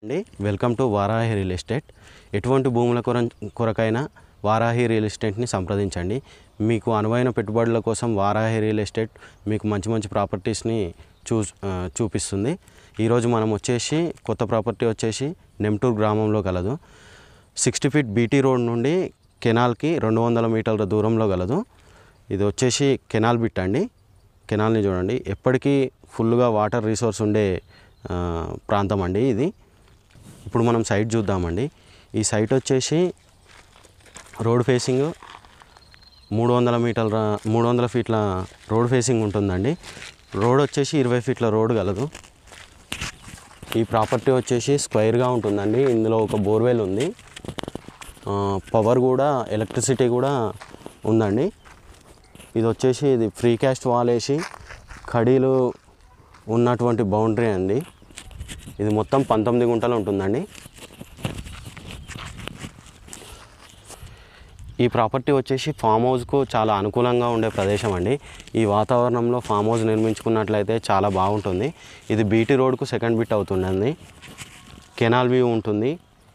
అండి welcome to Varahi real estate. ఎటువంటి భూముల కొరకైనా వారాహి రియల్ ఎస్టేట్ని సంప్రదించండి. మీకు అనువైన పెట్టుబడుల కోసం వారాహి రియల్ ఎస్టేట్ మీకు మంచి మంచి ప్రాపర్టీస్ని చూపిస్తుంది. ఈరోజు మనం వచ్చేసి కొత్త ప్రాపర్టీ వచ్చేసి నెమ్టూర్ గ్రామంలో కలదు. 60 ఫీట్ బీటీ రోడ్ నుండి కెనాల్కి 200 మీటర్ల దూరంలో కలదు. ఇది వచ్చేసి కెనాల్ బిట్ అండి. కెనాల్ని చూడండి, ఎప్పటికీ ఫుల్గా వాటర్ రిసోర్స్ ఉండే ప్రాంతం అండి ఇది. ఇప్పుడు మనం సైట్ చూద్దామండి. ఈ సైట్ వచ్చేసి రోడ్ ఫేసింగ్ 300 ఫీట్ల రోడ్ ఫేసింగ్ ఉంటుందండి. రోడ్ వచ్చేసి 20 ఫీట్ల రోడ్ కలదు. ఈ ప్రాపర్టీ వచ్చేసి స్క్వేర్గా ఉంటుందండి. ఇందులో ఒక బోర్వెల్ ఉంది, పవర్ కూడా ఎలక్ట్రిసిటీ కూడా ఉందండి. ఇది వచ్చేసి ఇది ఫ్రీ కాస్ట్ వాల్ వేసి కడీలు ఉన్నటువంటి బౌండరీ అండి. ఇది మొత్తం 19 గుంటలు ఉంటుందండి. ఈ ప్రాపర్టీ వచ్చేసి ఫామ్ హౌస్కు చాలా అనుకూలంగా ఉండే ప్రదేశం అండి. ఈ వాతావరణంలో ఫామ్ హౌస్ నిర్మించుకున్నట్లయితే చాలా బాగుంటుంది. ఇది బీటీ రోడ్కు సెకండ్ బిట్ అవుతుందండి. కెనాల్ వ్యూ ఉంటుంది.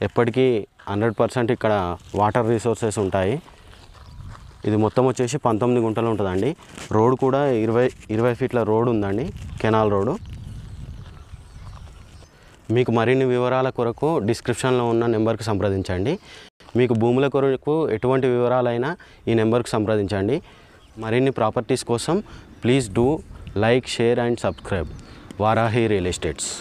ఎప్పటికీ 100% ఇక్కడ వాటర్ రిసోర్సెస్ ఉంటాయి. ఇది మొత్తం వచ్చేసి 19 గుంటలు ఉంటుందండి. రోడ్ కూడా 20 ఫీట్ల రోడ్ ఉందండి, కెనాల్ రోడ్డు. మీకు మరిన్ని వివరాల కొరకు డిస్క్రిప్షన్లో ఉన్న నెంబర్కి సంప్రదించండి. మీకు భూముల కొరకు ఎటువంటి వివరాలైనా ఈ నెంబర్కి సంప్రదించండి. మరిన్ని ప్రాపర్టీస్ కోసం please do like, share and subscribe Varahi real estates.